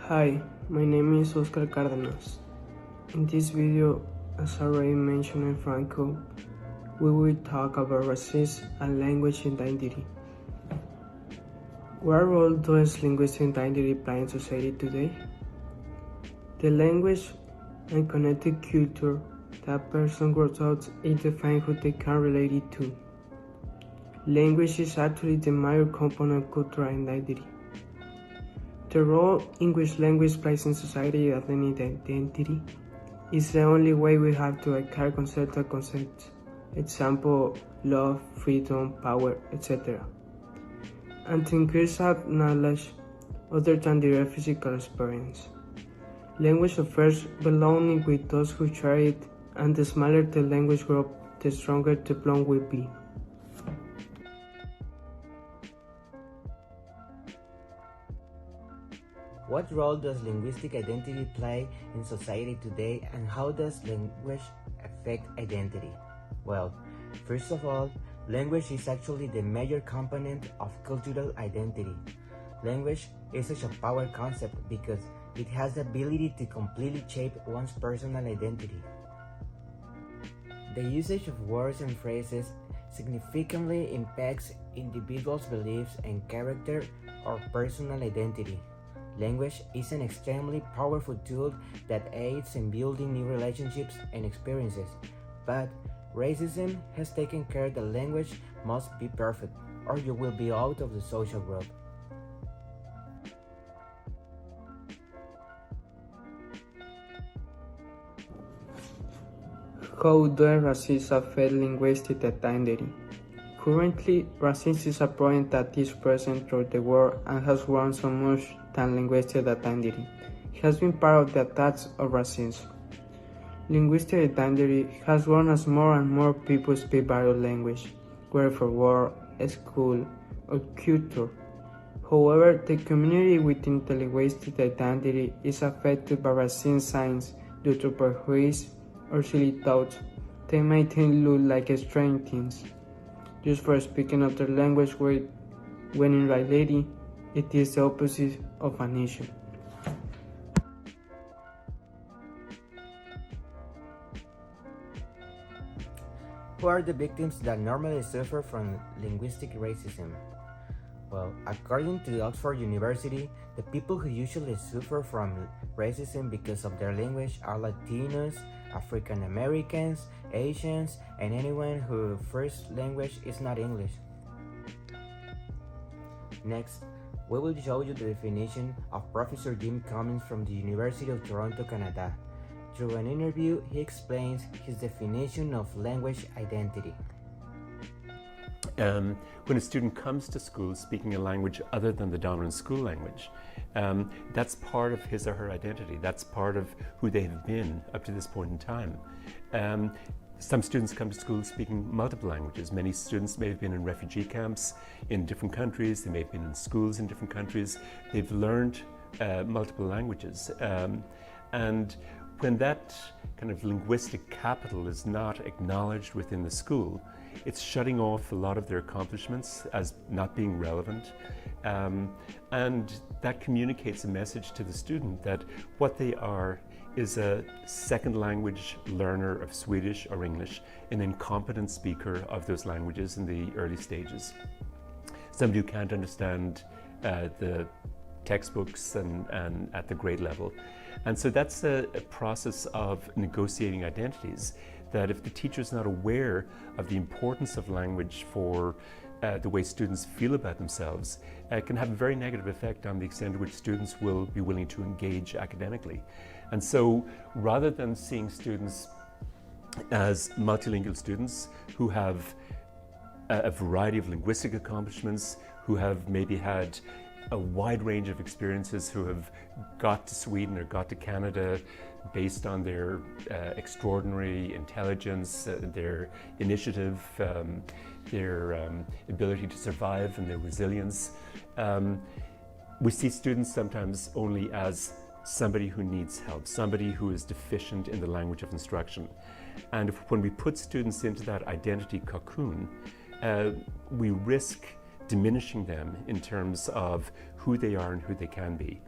Hi, my name is Oscar Cardenas. In this video, as already mentioned in Franco, we will talk about racism and language identity. What role does linguistic identity play in society today? The language and connected culture that a person grows up is defined who they can relate it to. Language is actually the major component of cultural identity. The role in which language plays in society and identity is the only way we have to acquire conceptual concepts. Example, love, freedom, power, etc. And to increase our knowledge other than direct physical experience. Language offers belonging with those who share it, and the smaller the language group, the stronger the bond will be. What role does linguistic identity play in society today, and how does language affect identity? Well, first of all, language is actually the major component of cultural identity. Language is such a powerful concept because it has the ability to completely shape one's personal identity. The usage of words and phrases significantly impacts individuals' beliefs and character or personal identity. Language is an extremely powerful tool that aids in building new relationships and experiences, but racism has taken care that language must be perfect, or you will be out of the social group. How does racism affect linguistic identity? Currently, racism is a problem that is present throughout the world and has grown so much that linguistic identity has been part of the attacks of racism. Linguistic identity has grown as more and more people speak various languages, whether for work, school, or culture. However, the community within the linguistic identity is affected by racist signs due to prejudice or silly thoughts. They may look like strange things, just for speaking other language when in reality it is the opposite of an issue. Who are the victims that normally suffer from linguistic racism? Well, according to Oxford University, the people who usually suffer from racism because of their language are Latinos, African Americans, Asians, and anyone whose first language is not English. Next, we will show you the definition of Professor Jim Cummins from the University of Toronto, Canada. Through an interview, he explains his definition of language identity. When a student comes to school speaking a language other than the dominant school language, that's part of his or her identity. That's part of who they have been up to this point in time. Some students come to school speaking multiple languages. Many students may have been in refugee camps in different countries. They may have been in schools in different countries. They've learned multiple languages. And when that kind of linguistic capital is not acknowledged within the school, it's shutting off a lot of their accomplishments as not being relevant. And that communicates a message to the student that what they are is a second language learner of Swedish or English, an incompetent speaker of those languages in the early stages. Somebody who can't understand the textbooks and at the grade level. And so that's a process of negotiating identities, that if the teacher is not aware of the importance of language for the way students feel about themselves, it can have a very negative effect on the extent to which students will be willing to engage academically. And so rather than seeing students as multilingual students who have a variety of linguistic accomplishments, who have maybe had a wide range of experiences, who have got to Sweden or got to Canada based on their extraordinary intelligence, their initiative, their ability to survive and their resilience. We see students sometimes only as somebody who needs help, somebody who is deficient in the language of instruction. And when we put students into that identity cocoon, we risk diminishing them in terms of who they are and who they can be.